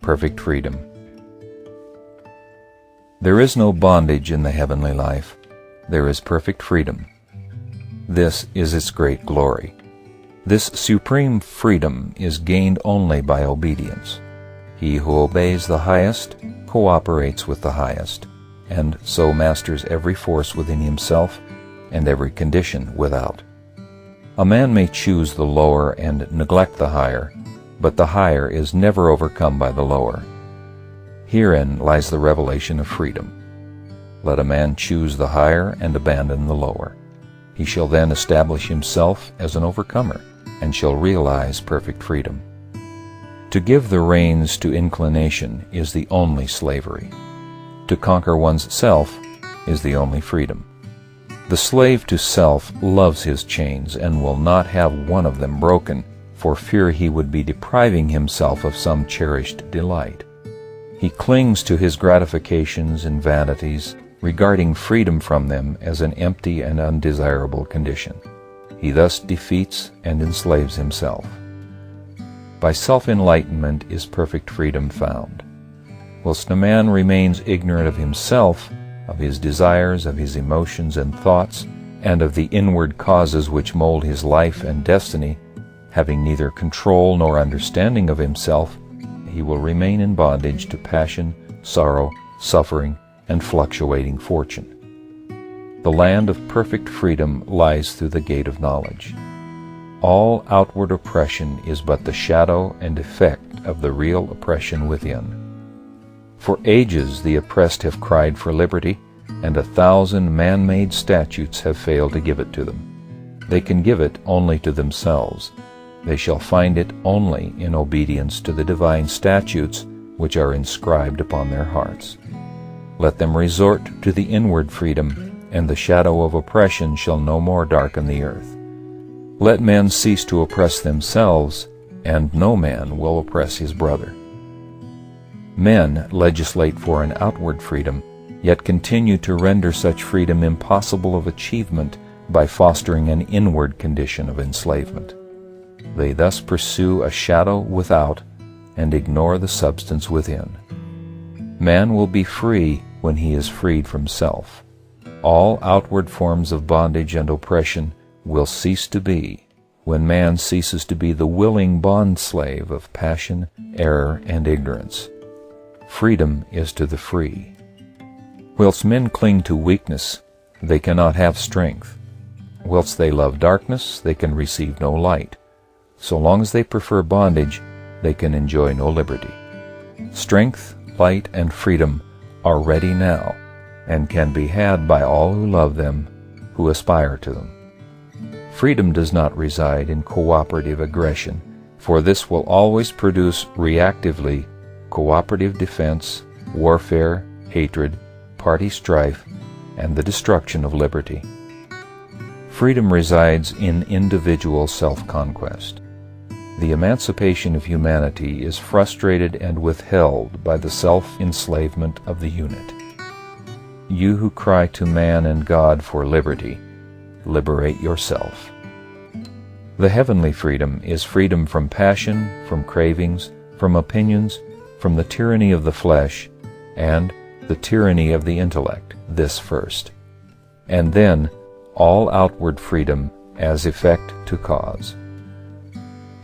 perfect freedom. There is no bondage in the heavenly life. There is perfect freedom. This is its great glory. This supreme freedom is gained only by obedience. He who obeys the highest cooperates with the highest, and so masters every force within himself and every condition without. A man may choose the lower and neglect the higher, but the higher is never overcome by the lower. Herein lies the revelation of freedom. Let a man choose the higher and abandon the lower. He shall then establish himself as an overcomer, and shall realize perfect freedom. To give the reins to inclination is the only slavery. To conquer one's self is the only freedom. The slave to self loves his chains and will not have one of them broken, for fear he would be depriving himself of some cherished delight. He clings to his gratifications and vanities, regarding freedom from them as an empty and undesirable condition. He thus defeats and enslaves himself. By self-enlightenment is perfect freedom found. Whilst a man remains ignorant of himself, of his desires, of his emotions and thoughts, and of the inward causes which mold his life and destiny, having neither control nor understanding of himself, he will remain in bondage to passion, sorrow, suffering, and fluctuating fortune. The land of perfect freedom lies through the gate of knowledge. All outward oppression is but the shadow and effect of the real oppression within. For ages the oppressed have cried for liberty, and 1,000 man-made statutes have failed to give it to them. They can give it only to themselves. They shall find it only in obedience to the divine statutes which are inscribed upon their hearts. Let them resort to the inward freedom, and the shadow of oppression shall no more darken the earth. Let men cease to oppress themselves, and no man will oppress his brother. Men legislate for an outward freedom, yet continue to render such freedom impossible of achievement by fostering an inward condition of enslavement. They thus pursue a shadow without and ignore the substance within. Man will be free when he is freed from self. All outward forms of bondage and oppression will cease to be when man ceases to be the willing bondslave of passion, error, and ignorance. Freedom is to the free. Whilst men cling to weakness, they cannot have strength. Whilst they love darkness, they can receive no light. So long as they prefer bondage, they can enjoy no liberty. Strength, light, and freedom are ready now, and can be had by all who love them, who aspire to them. Freedom does not reside in cooperative aggression, for this will always produce reactively cooperative defense, warfare, hatred, party strife, and the destruction of liberty. Freedom resides in individual self-conquest. The emancipation of humanity is frustrated and withheld by the self-enslavement of the unit. You who cry to man and God for liberty, liberate yourself. The heavenly freedom is freedom from passion, from cravings, from opinions, from the tyranny of the flesh, and the tyranny of the intellect, this first, and then all outward freedom as effect to cause.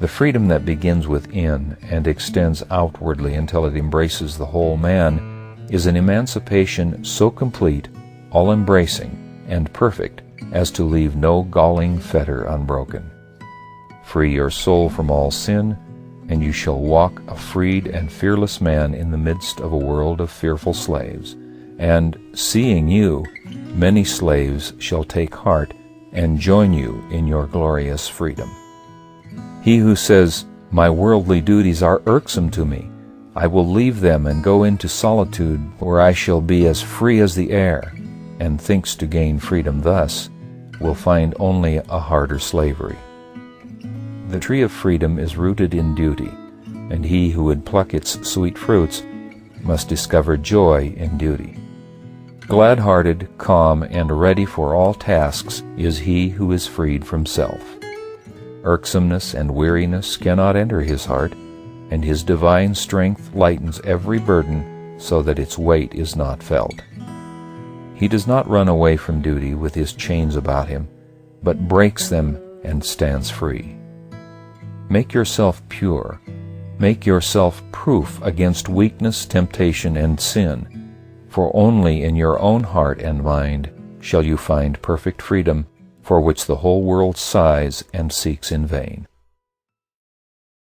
The freedom that begins within and extends outwardly until it embraces the whole man is an emancipation so complete, all-embracing, and perfect as to leave no galling fetter unbroken. Free your soul from all sin, and you shall walk a freed and fearless man in the midst of a world of fearful slaves. And, seeing you, many slaves shall take heart and join you in your glorious freedom. He who says, "My worldly duties are irksome to me. I will leave them and go into solitude where I shall be as free as the air," and thinks to gain freedom thus, will find only a harder slavery. The tree of freedom is rooted in duty, and he who would pluck its sweet fruits must discover joy in duty. Glad-hearted, calm, and ready for all tasks is he who is freed from self. Irksomeness and weariness cannot enter his heart, and his divine strength lightens every burden so that its weight is not felt. He does not run away from duty with his chains about him, but breaks them and stands free. Make yourself pure. Make yourself proof against weakness, temptation, and sin, for only in your own heart and mind shall you find perfect freedom, for which the whole world sighs and seeks in vain.